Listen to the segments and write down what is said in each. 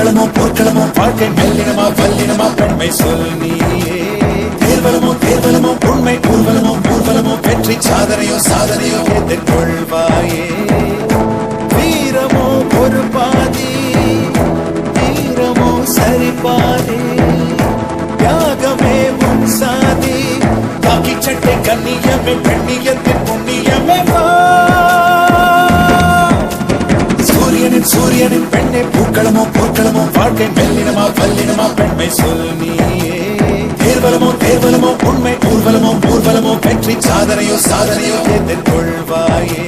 தேர்வலமோ போர்க்களமோ வாழ்க்கை மெல்லினமா வல்லினமா பெண்மை சொல் நீயே தேர்வலமோ தேர்வலமோ உண்மை ஊர்வலமோ ஊர்வலமோ வெற்றி சாதனையோ சாதனையோ எதிர்கொள்வாயே வீரமோ ஒரு பாதி வீரமோ சரி பாதி தியாகமே உன் சாதி காக்கி சட்டை கண்ணியமே பெண்ணியத்தின் புண்ணியமே சூரியனின் பெண்ணை பூக்களமோ போர்க்களமோ வாழ்க்கை மெல்லினமா வல்லினமா பெண்மை சொல் நீயே தேர்வலமோ தேர்வலமோ உண்மை ஊர்வலமோ ஊர்வலமோ வெற்றி சாதனையோ சாதனையோ எதிர்கொள்வாயே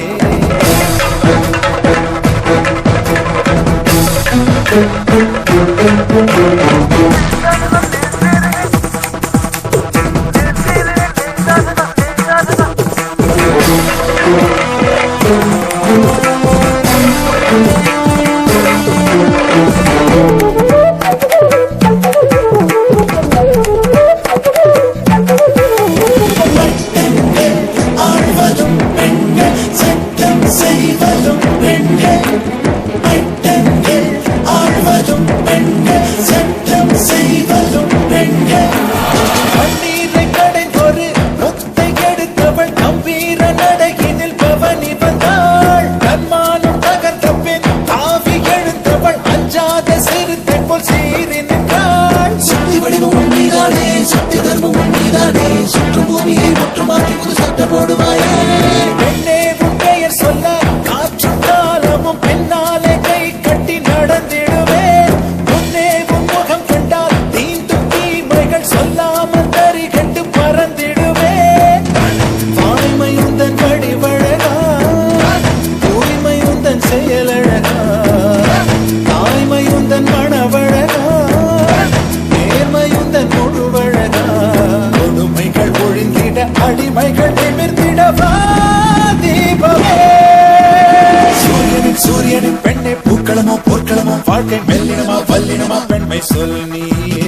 சூரியனின் பெண்ணை பூக்களமோ போர்க்களமோ வாழ்க்கை மெல்லினமா வல்லினமா பெண்மை சொல் நீயே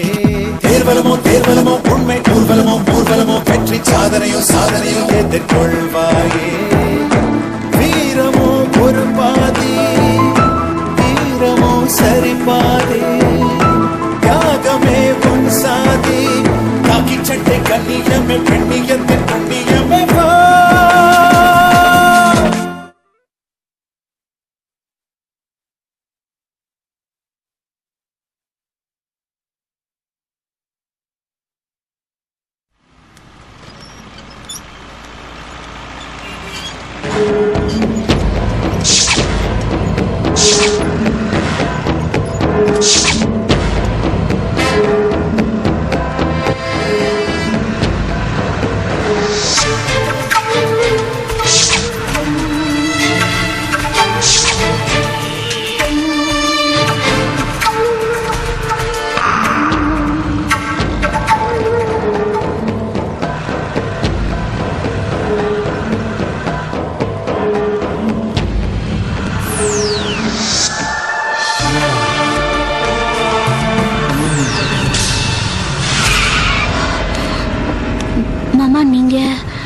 தேர்வலமோ தேர்வலமோ உண்மை ஊர்வலமோ ஊர்வலமோ வெற்றி சாதனையோ சாதனையோ எதிர்கொள்வாயே வீரமோ ஒரு பாதி வீரமோ சரி பாதி தியாகமே உன் சாதி காக்கி சட்டை கண்ணியமே பெண்ணியத்தின் புண்ணியமே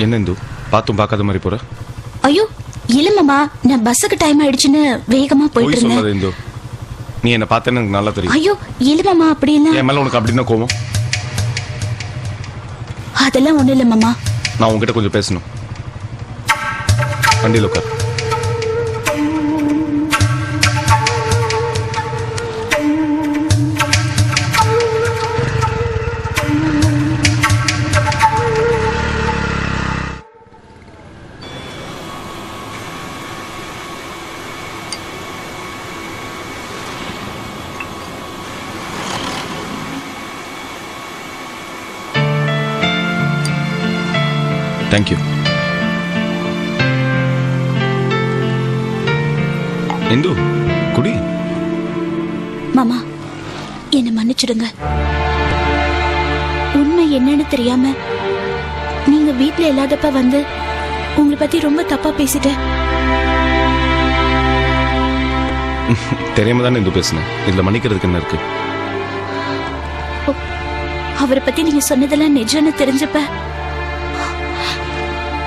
என்ன இந்து பாத்தும் பார்க்காத மாதிரி போற? ஐயோ இல்ல மாமா, நான் பஸ்ஸுக்கு டைம் ஆயிடுச்சுன்னு வேகமா போயிட்டு இருந்தேன். சொல்லாத இந்து, நீ என்ன பார்த்தேன்னு எனக்கு நல்லா தெரியும். ஐயோ இல்ல மாமா, அப்படி இல்ல. என் மேல உனக்கு அப்படின்னா கோவம்? அதெல்லாம் ஒண்ணு இல்ல மாமா. நான் உன்கிட்ட கொஞ்சம் பேசணும். வண்டியில் உட்கார். Thank you. இந்து குடி. மாமா என்ன மன்னிச்சிடுங்க. உண்மை என்னன்னு தெரியாம நீங்க வீட்ல இல்லாதப்ப வந்து உங்களை பத்தி ரொம்ப தப்பா பேசிட்டேன். தெரியாம தானே இந்து பேசுனேன். இதுல மன்னிக்கிறதுக்கு என்ன இருக்கு? அவரை பத்தி நீங்க சொன்னதெல்லாம் நிஜம்னு தெரிஞ்சப்ப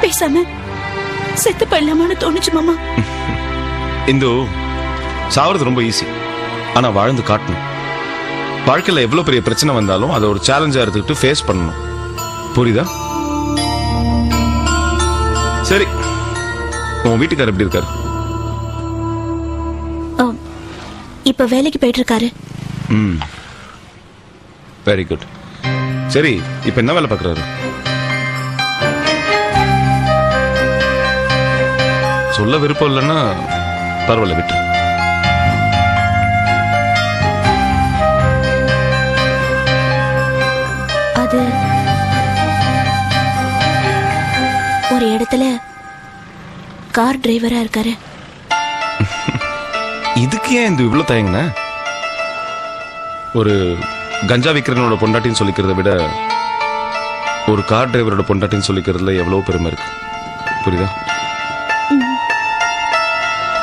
பேசாம செத்து போயிடலாமான்னு தோணுச்சு மாமா. இந்து, சாவறது ரொம்ப ஈஸி, ஆனா வாழ்ந்து காட்டணும். வாழ்க்கையில் எவ்வளோ பெரிய பிரச்சனை வந்தாலும் அதை ஒரு சேலஞ்சாக எடுத்துக்கிட்டு ஃபேஸ் பண்ணணும். புரியுதா? சரி, உன் வீட்டுக்காரர் எப்படி இருக்காரு? இப்ப வேலைக்கு போயிட்டு இருக்காரு. Very good. சரி, இப்ப என்ன வேலை பார்க்கறாரு? சொல்ல விருப்பம் இல்லைன்னா பரவாயில்ல, விட்டு. அது ஒரு இடத்துல கார் டிரைவரா இருக்காரு. இதுக்கு ஏன் இந்த இவ்வளவு தயங்குன? ஒரு கஞ்சா விக்கிறனோட பொண்டாட்டின்னு சொல்லிக்கிறத விட ஒரு கார் டிரைவரோட பொண்டாட்டின்னு சொல்லிக்கிறதுல எவ்வளவு பெருமை இருக்கு. புரியுதா?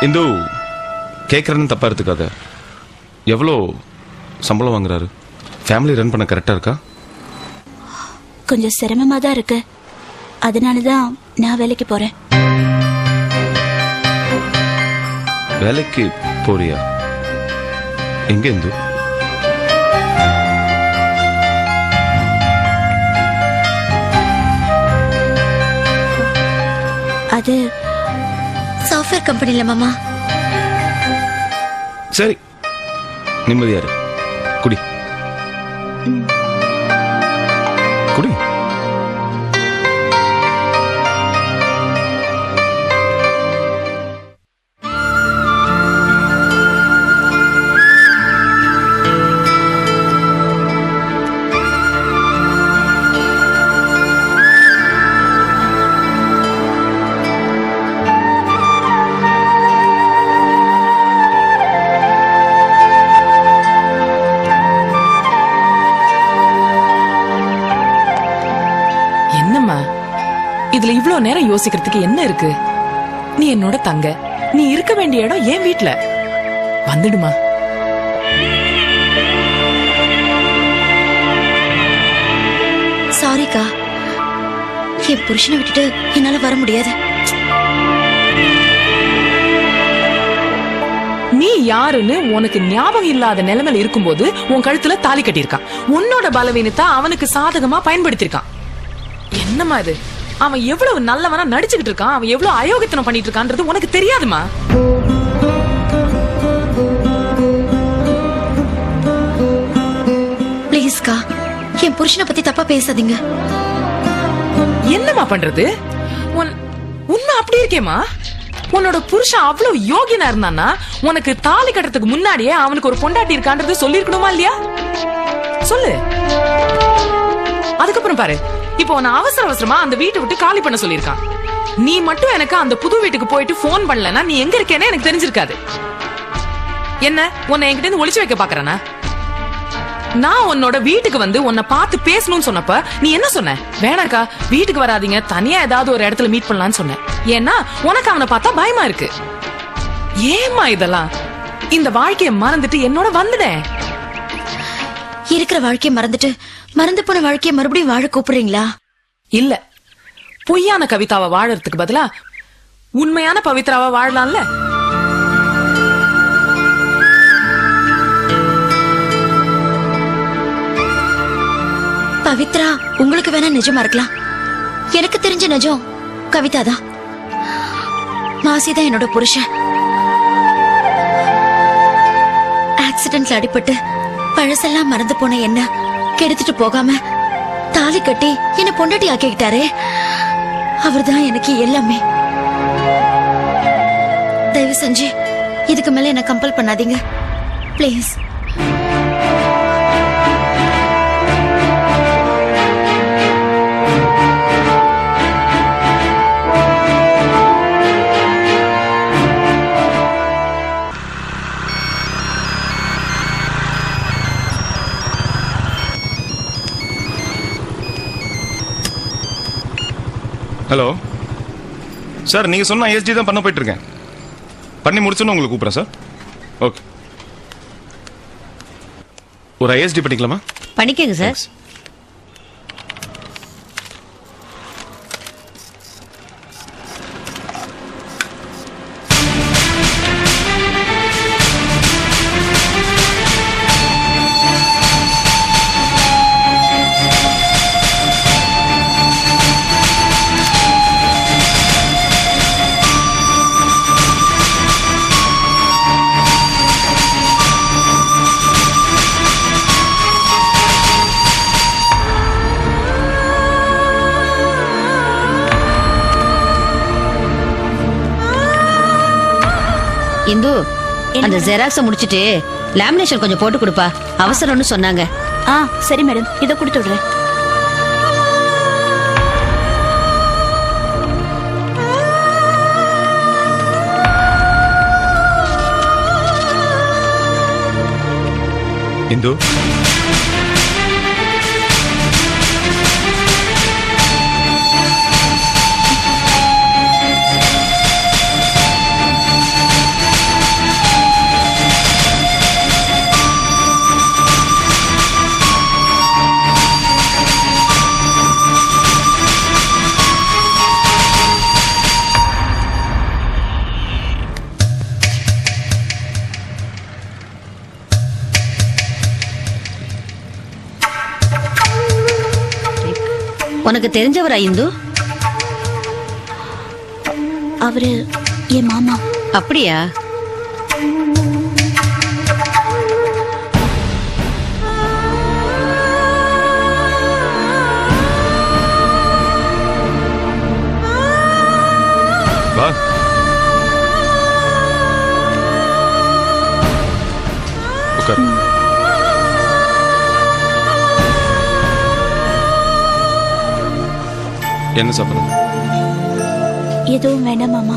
இந்து, கேட்கறன்னு தப்பா எடுத்துக்காத. எவ்வளோ சம்பளம் வாங்குறாரு? ஃபேமிலி ரன் பண்ண கரெக்டா இருக்கா? கொஞ்சம் சிரமமா தான் இருக்கு. அதனாலதான் நான் வேலைக்கு போறேன். வேலைக்கு போறியா? எங்க இந்து? அது சாஃப்ட்வேர் கம்பெனில மாமா. சரி, நிம்மதியாரு. குடி குடி. இதுல இவ்ளோ நேரம் யோசிக்கிறதுக்கு என்ன இருக்கு? நீ என்னோட தங்க, நீ இருக்க வேண்டிய இடம் என் வீட்ல. வந்துடுமா? சாரிக்கா, என் புருஷனை விட்டுட்டு என்னால வர முடியாது. நீ யாருன்னு உனக்கு ஞாபகம் இல்லாத நிலைமையில இருக்கும்போது உன் கழுத்துல தாலி கட்டியிருக்கான். உன்னோட பலவீனத்தை அவனுக்கு சாதகமா பயன்படுத்திருக்கான். என்னமா இது? அவன் எவ்வளவு நல்லவனா நடிச்சுக்கிட்டு இருக்கான், அவன் எவ்வளவு அயோக்கியத்தனம் பண்ணிட்டு இருக்கான்றது உனக்கு தெரியாதுமா? பிளீஸ்க்கா, என் புருஷனை பத்தி தப்பா பேசாதீங்க. என்னமா பண்றது? உண்மை அப்படி இருக்கேமா? உன்னோட புருஷன் அவ்வளவு யோகியனா இருந்தானா உனக்கு தாலி கட்டுறதுக்கு முன்னாடியே அவனுக்கு ஒரு பொண்டாட்டி இருக்கான்றது சொல்லி இருக்கணுமா இல்லையா? சொல்லு. அதுக்கப்புறம் பாரு, இப்போ நான் அவசரமா அந்த வீட்டை விட்டு காலி பண்ண சொல்லிருக்கான். நீ மட்டும் எனக்கு அந்த புது வீட்டுக்கு போயிட்டு போன் பண்ணலன்னா நீ எங்க இருக்கேன்னு எனக்கு தெரிஞ்சிருக்காது. என்ன உன்னை என்கிட்ட இருந்து ஒளிச்சு வைக்க பாக்குறேனா? நான் உன்னோட வீட்டுக்கு வந்து உன்னை பார்த்து பேசணும்னு சொன்னப்ப நீ என்ன சொன்ன? வேணாக்கா, வீட்டுக்கு வராதீங்க, தனியா ஏதாவது ஒரு இடத்துல மீட் பண்ணலாம்னு சொன்ன. ஏன்னா உனக்கு அவனை பார்த்தா பயமா இருக்கு. ஏமா இதெல்லாம்? இந்த வாழ்க்கைய மறந்துட்டு என்னோட வந்துட்டேன். இருக்கிற வாழ்க்கைய மறந்துட்டு மறந்து போன வாழ்க்கைய மறுபடியும் வாழ கூப்பிடுறீங்களா? இல்ல, பொய்யான கவிதாவை வாழறதுக்கு பதிலா உண்மையான பவித்ராவை வாழலாம்ல. பவித்ரா உங்களுக்கு வேணா நிஜமா இருக்கலாம். எனக்கு தெரிஞ்ச நிஜம் கவிதா தான். மாசிதான் என்னோட புருஷன். ஆக்சிடென்ட்ல அடிபட்டு பழசெல்லாம் மறந்து போன என்ன கெடுத்துட்டு போகாம தாலி கட்டி என்ன பொண்டாட்டி ஆக்கிக்கிட்டாரே, அவர்தான் எனக்கு எல்லாமே. தயவு செஞ்சு இதுக்கு மேல என்ன கம்பல் பண்ணாதீங்க பிளீஸ். ஹலோ சார், நீங்க சொன்ன ஐஎஸ்டி தான் பண்ண போயிட்டு இருக்கேன். பண்ணி முடிச்சோன்னு உங்களுக்கு கூப்பிடுறேன் சார். ஓகே, ஒரு ஐஎஸ்டி பண்ணிக்கலாமா? பண்ணிக்கங்க சார். இந்து என்ன அந்த மேடம்? ஜெராக்ஸ முடிச்சிட்டு லேமினேஷன் கொஞ்சம் போட்டு கொடுப்பா அவசரம்னு சொன்னாங்க. ஆ சரி மேடம், இதை கொடுத்து விடுறேன். இந்து உனக்கு தெரிஞ்சவரா இந்து? அவரு என் மாமா. அப்படியா? வா. உட்கார். என்ன சாப்பிடுற? எதுவும் வேண்டாம் மாமா.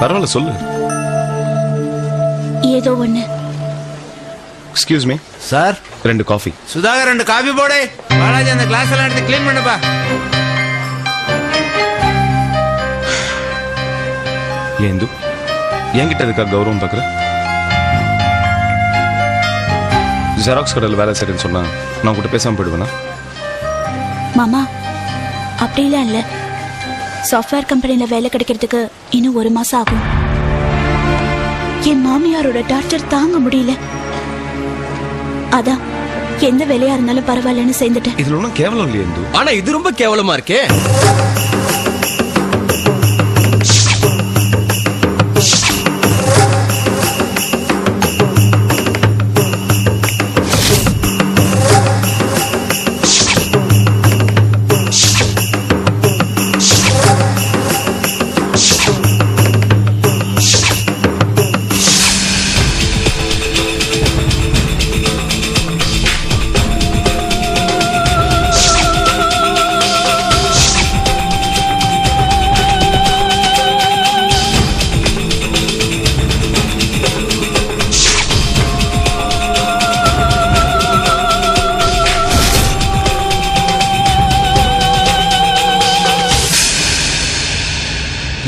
பரவாயில்ல சொல்லு. ஏதோ ஒண்ணு. Excuse me sir. 2 coffee. Sudhakar 2 coffee போடு. பாலாஜி அந்த கிளாஸ் எல்லாம் எடுத்து க்ளீன் பண்ணுப்பா. ஏன் இந்து என்கிட்ட இருக்கா கௌரவம் பார்க்குற? ஜெராக்ஸ் கடையில் வேலை செய்யறேன்னு சொன்னா நான் கூட பேசாம போயிடுவேனா? மாமா அப்படிலாம் இல்ல. சாஃப்ட்வேர் கம்பெனில வேலை கிடைக்கிறதுக்கு இன்னும் 1 மாசம் ஆகும். என் மாமியாரோட டார்ச்சர் தாங்க முடியல. அதான் எந்த வேலையா இருந்தாலும் பரவாயில்லன்னு சேர்ந்துட்டேன். இதுல ஒன்றும் கேவலம் இல்லையே இந்து. ஆனா இது ரொம்ப கேவலமா இருக்கே.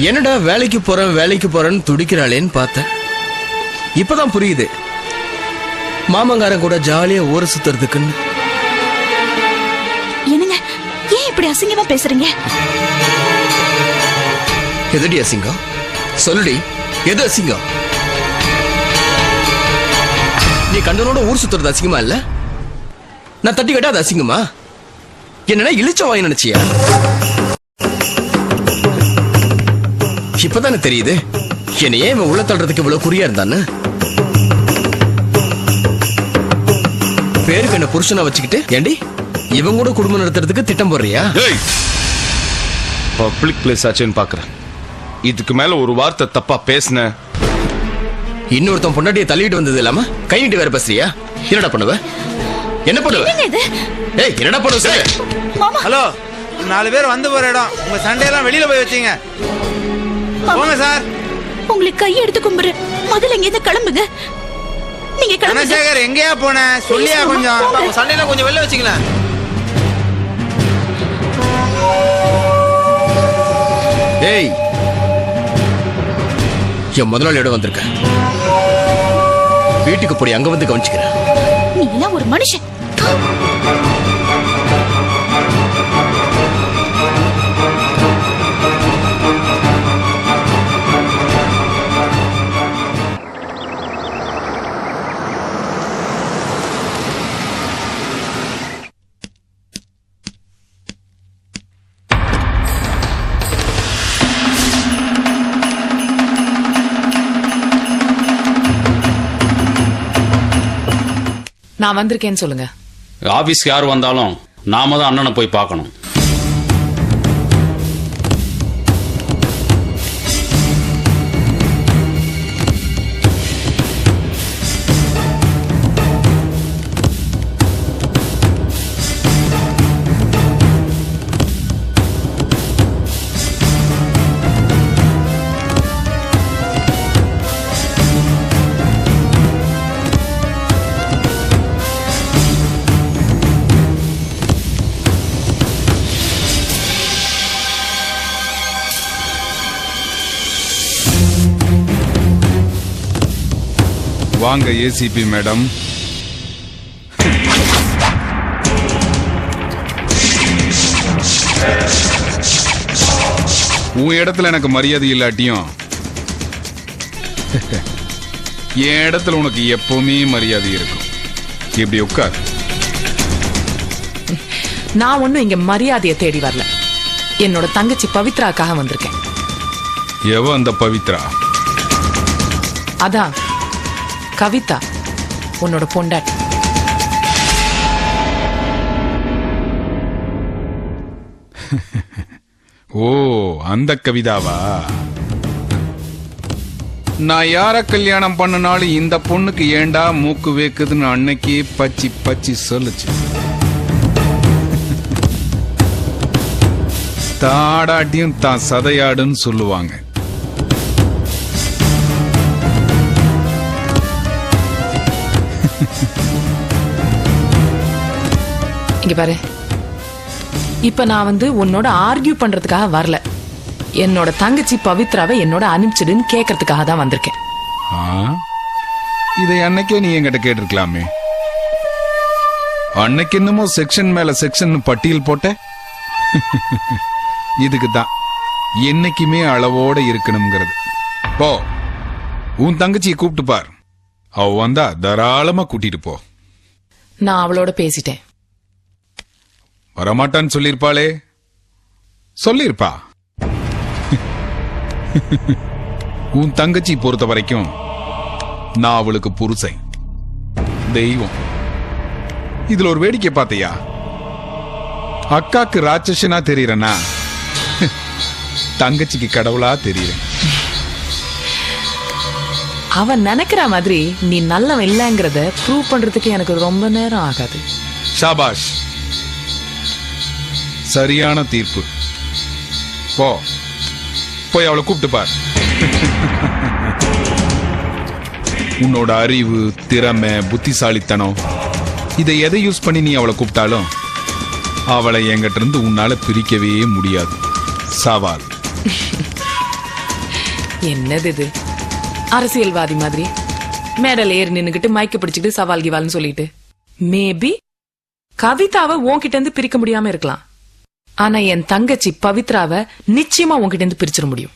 என்னடா வேலைக்கு போறேன்னு துடிக்கிறாளேன்னு பார்த்தேன். இப்பதான் புரியுது மாமங்காரன் கூட ஜாலியா ஊரை சுத்துறதுக்குன்னு. என்னங்க ஏன் இப்படி அசிங்கமா பேசுறீங்க? எதுடி அசிங்கம்? சொல்லுடி, எது அசிங்கம்? நீ கண்டனோட ஊர் சுத்துறது அசிங்கமா இல்ல? நான் தட்டி கட்டா அது அசிங்கமா? என்னன்னா இழிச்ச வாய் நினைச்சியா? இப்பதானே தெரியுது என்ன ஏன் இவன் உள்ள தள்ளுறதுக்கு இவ்வளவு குறியா இருந்தான்னு. பேருக்கு என்ன புருஷனா வச்சுக்கிட்டு ஏண்டி இவன் கூட குடும்பம் நடத்துறதுக்கு திட்டம் போடுறியா? பப்ளிக் பிளேஸ் ஆச்சுன்னு பாக்குறேன். இதுக்கு மேல ஒரு வார்த்தை தப்பா பேசின இன்னொருத்தன் பொண்டாட்டியை தள்ளிட்டு வந்தது இல்லாம கை நீட்டி வேற பேசுறியா? என்னடா பண்ணுவ? என்ன பண்ணுவ? ஏய் என்னடா பண்ணுவ சொல்லு. மாமா ஹலோ, 4 பேர் வந்து போற இடம். உங்க சண்டையெல்லாம் வெளியில போய் வச்சீங்க. போங்க சார். உங்களுக்கு கை எடுத்து கும்புற. முதல்ல இங்க இருந்து கிளம்புங்க. நீங்க கிளம்புங்க. தனசேகர் எங்கேயா போன? சொல்லியா கொஞ்சம். போங்க. சண்டையெல்லாம் கொஞ்சம் வெளில வச்சுக்கலாம். ஏய் என் முதலாளியோட வந்திருக்க. வீட்டுக்கு போய் அங்க வந்து கவனிச்சுக்கிறேன். நீ எல்லாம் ஒரு மனுஷன். நான் வந்திருக்கேன்னு சொல்லுங்க. ஆபீஸ்க்கு யார் வந்தாலும் நாம தான் அண்ணனை போய் பார்க்கணும். வாங்க ஏசிபி மேடம். உன் இடத்துல எனக்கு மரியாதை இல்லாட்டியும் என் இடத்துல உனக்கு எப்பவுமே மரியாதை இருக்கும். இப்படி உட்கார். நான் ஒண்ணும் இங்க மரியாதையை தேடி வரல. என்னோட தங்கச்சி பவித்ராக்காக வந்திருக்கேன். எவ அந்த பவித்ரா? அதான் கவிதா, உன்னோட பொண்டாட்டி. ஓ, அந்த கவிதாவா? நான் யார கல்யாணம் பண்ணனாலும் இந்த பொண்ணுக்கு ஏண்டா மூக்கு வேக்குதுன்னு அன்னைக்கே பச்சி பச்சி சொல்லுச்சு. தாடாட்டியும் தான் சதையாடுன்னு சொல்லுவாங்க. இங்க பாரு, இப்ப நான் உன்னோட ஆர்கியூ பண்றதுக்காக வரல. என்னோட தங்கச்சி பவித்ராவை என்னோட அனுப்பிச்சிடுன்னு கேட்கறதுக்காக தான் வந்திருக்கேன். இதை அன்னைக்கே நீ என்கிட்ட கேட்டிருக்கலாமே. அன்னைக்கு என்னமோ செக்ஷன் மேல செக்ஷன் பட்டியல் போட்ட. இதுக்கு தான் என்னைக்குமே அளவோட இருக்கணுங்கிறது. போ, உன் தங்கச்சியை கூப்பிட்டு பார். அவ வந்தா தாராளமா கூட்டிட்டு போ. நான் அவளோட பேசிட்டேன். வரமாட்டான்னு சொல்லிருப்பாளே. சொல்லிருப்பா. உன் தங்கச்சி பொறுத்த வரைக்கும் நான் அவளுக்கு புருஷன், தெய்வம். இதுல ஒரு வேடிக்கை பார்த்தியா? அக்காக்கு ராட்சசனா தெரியறனா, தங்கச்சிக்கு கடவுளா தெரியறேன். அவன் நினைக்கிற மாதிரி நீ நல்லவன் இல்லங்கிறத ப்ரூவ் பண்றதுக்கு எனக்கு ரொம்ப நேரம் ஆகாது. ஷாபாஷ், சரியான தீர்ப்பு. போ, போய் அவளை கூப்பிட்டு பார். உன்னோட அறிவு, திறமை, புத்திசாலித்தனம், இதை எதை யூஸ் பண்ணி நீ அவளை கூப்பிட்டாலும் அவளை என்கிட்ட இருந்து உன்னால பிரிக்கவே முடியாது. சவால். என்னது இது, அரசியல்வாதி மாதிரி மேடல் ஏறி நின்னுகிட்டு மைக்க பிடிச்சிட்டு சவால் கிவால்னு சொல்லிட்டு. மேபி கவிதாவை உன்கிட்ட இருந்து பிரிக்க முடியாம இருக்கலாம். ஆனா என் தங்கச்சி பவித்ராவை நிச்சயமா உன்கிட்ட இருந்து பிரிச்சிட முடியும்.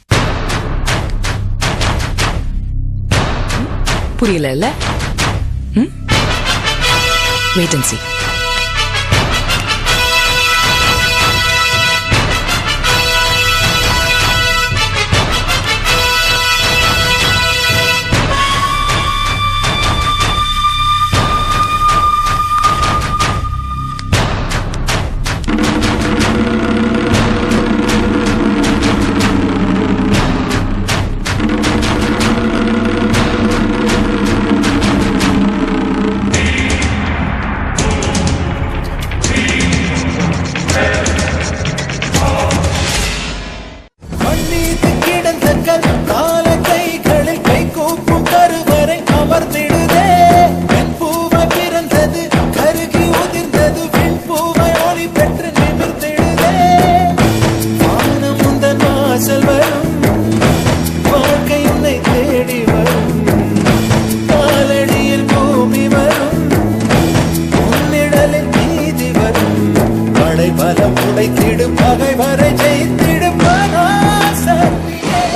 புரியல? Wait and see.